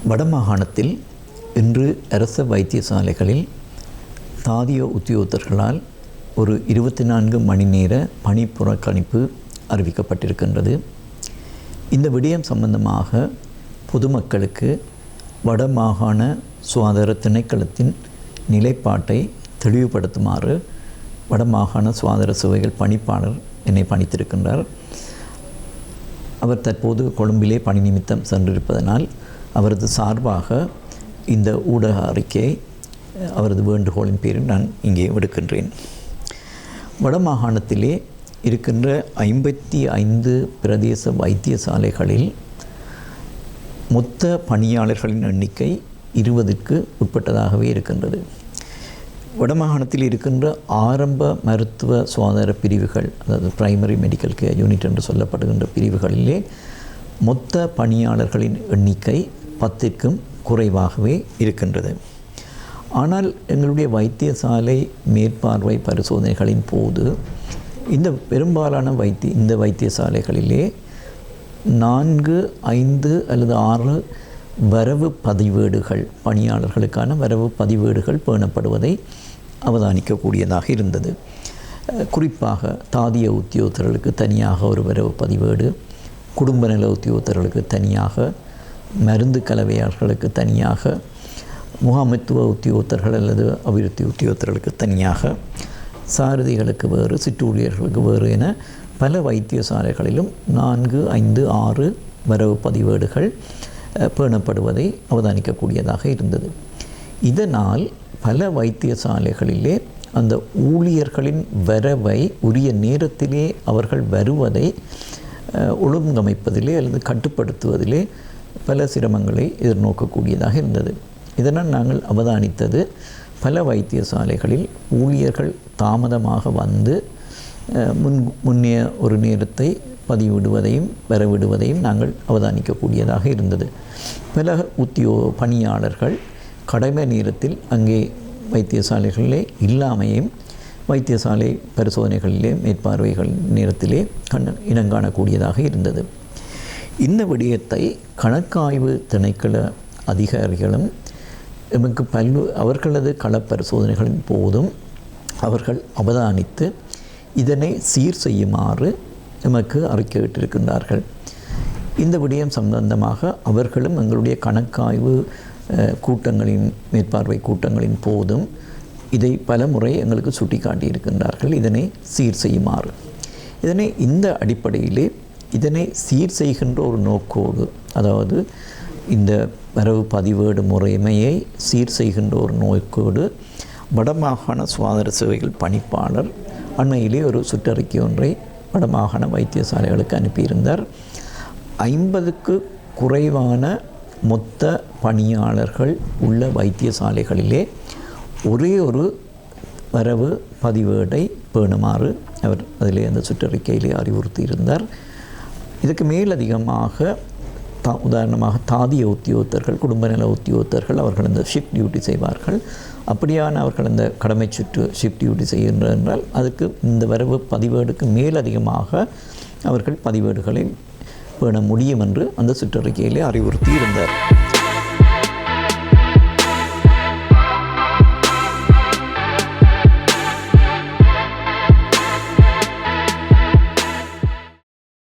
வடமாகாணத்தில் இன்று அரச வைத்தியசாலைகளில் தாதிய உத்தியோகத்தர்களால் ஒரு 24 மணி நேர பணி புறக்கணிப்பு அறிவிக்கப்பட்டிருக்கின்றது. இந்த விடயம் சம்பந்தமாக பொதுமக்களுக்கு வடமாகாண சுகாதார திணைக்களத்தின் நிலைப்பாட்டை தெளிவுபடுத்துமாறு வடமாகாண சுகாதார சேவைகள் பணிப்பாளர் என்னை பணித்திருக்கின்றார். அவர் தற்போது கொழும்பிலே பணி நிமித்தம் சென்றிருப்பதனால் அவரது சார்பாக இந்த ஊடக அறிக்கையை அவரது வேண்டுகோளின் பேரில் நான் இங்கே விடுக்கின்றேன். வடமாகாணத்திலே இருக்கின்ற 55 பிரதேச வைத்தியசாலைகளில் மொத்த பணியாளர்களின் எண்ணிக்கை 20க்கு உட்பட்டதாகவே இருக்கின்றது. வடமாகாணத்தில் இருக்கின்ற ஆரம்ப மருத்துவ சுகாதார பிரிவுகள், அதாவது பிரைமரி மெடிக்கல் கேர் யூனிட் என்று சொல்லப்படுகின்ற பிரிவுகளிலே மொத்த பணியாளர்களின் எண்ணிக்கை 10க்கும் குறைவாகவே இருக்கின்றது. ஆனால் எங்களுடைய வைத்தியசாலை மேற்பார்வை பரிசோதனைகளின் போது இந்த பெரும்பாலான இந்த வைத்தியசாலைகளிலே 4, 5 அல்லது 6 வரவு பதிவேடுகள், பணியாளர்களுக்கான வரவு பதிவேடுகள் பேணப்படுவதை அவதானிக்கக்கூடியதாக இருந்தது. குறிப்பாக தாதிய உத்தியோகத்தர்களுக்கு தனியாக ஒரு வரவு பதிவேடு, குடும்ப நல உத்தியோகத்தர்களுக்கு தனியாக, மருந்து கலவையாளர்களுக்கு தனியாக, முகாமைத்துவ உத்தியோகத்தர்கள் அல்லது அபிவிருத்தி உத்தியோகத்தர்களுக்கு தனியாக, சாரதிகளுக்கு வேறு, சிற்றூழியர்களுக்கு வேறு என பல வைத்தியசாலைகளிலும் 4, 5, 6 வரவு பதிவேடுகள் பேணப்படுவதை அவதானிக்கக்கூடியதாக இருந்தது. இதனால் பல வைத்தியசாலைகளிலே அந்த ஊழியர்களின் வரவை உரிய நேரத்திலே அவர்கள் வருவதை ஒழுங்கமைப்பதிலே அல்லது கட்டுப்படுத்துவதிலே பல சிரமங்களை எதிர்நோக்கக்கூடியதாக இருந்தது. இதனால் நாங்கள் அவதானித்தது, பல வைத்தியசாலைகளில் ஊழியர்கள் தாமதமாக வந்து முன்னைய ஒரு நேரத்தை பதிவிடுவதையும் வரவிடுவதையும் நாங்கள் அவதானிக்கக்கூடியதாக இருந்தது. பல பணியாளர்கள் கடமை நேரத்தில் அங்கே வைத்தியசாலைகளிலே இல்லாமையும் வைத்தியசாலை பரிசோதனைகளிலே மேற்பார்வைகள் நேரத்திலே இனங்காணக்கூடியதாக இருந்தது. இந்த விடயத்தை கணக்காய்வு திணைக்கள அதிகாரிகளும் எமக்கு அவர்களது களப்பரிசோதனைகளின் போதும் அவர்கள் அவதானித்து இதனை சீர் செய்யுமாறு எமக்கு அறிக்கையிட்டிருக்கின்றார்கள். இந்த விடயம் சம்பந்தமாக அவர்களும் எங்களுடைய கணக்காய்வு கூட்டங்களின் மேற்பார்வை கூட்டங்களின் போதும் இதை பல முறை எங்களுக்கு சுட்டி காட்டியிருக்கின்றார்கள், இதனை சீர் செய்யுமாறு. இந்த அடிப்படையிலே இதனை சீர் செய்கின்ற ஒரு நோக்கோடு, அதாவது இந்த வரவு பதிவேடு முறைமையை சீர் செய்கின்ற ஒரு நோக்கோடு வடமாகாண சுகாதார சேவைகள் பணிப்பாளர் அண்மையிலே ஒரு சுற்றறிக்கை ஒன்றை வடமாகாண வைத்தியசாலைகளுக்கு அனுப்பியிருந்தார். 50க்கு குறைவான மொத்த பணியாளர்கள் உள்ள வைத்தியசாலைகளிலே ஒரே ஒரு வரவு பதிவேடை பேணுமாறு அவர் அதிலே அந்த சுற்றறிக்கையிலே அறிவுறுத்தியிருந்தார். இதுக்கு மேலதிகமாக உதாரணமாக தாதிய உத்தியோகத்தர்கள், குடும்ப நல உத்தியோகத்தர்கள் அவர்கள் அந்த ஷிஃப்ட் டியூட்டி செய்வார்கள். அப்படியான அவர்கள் அந்த கடமை சுற்று ஷிஃப்ட் டியூட்டி செய்கின்ற என்றால் அதுக்கு இந்த வரவு பதிவேடுக்கு மேலதிகமாக அவர்கள் பதிவேடுகளை பேண முடியும் என்று அந்த சுற்றறிக்கையிலே அறிவுறுத்தி இருந்தார்.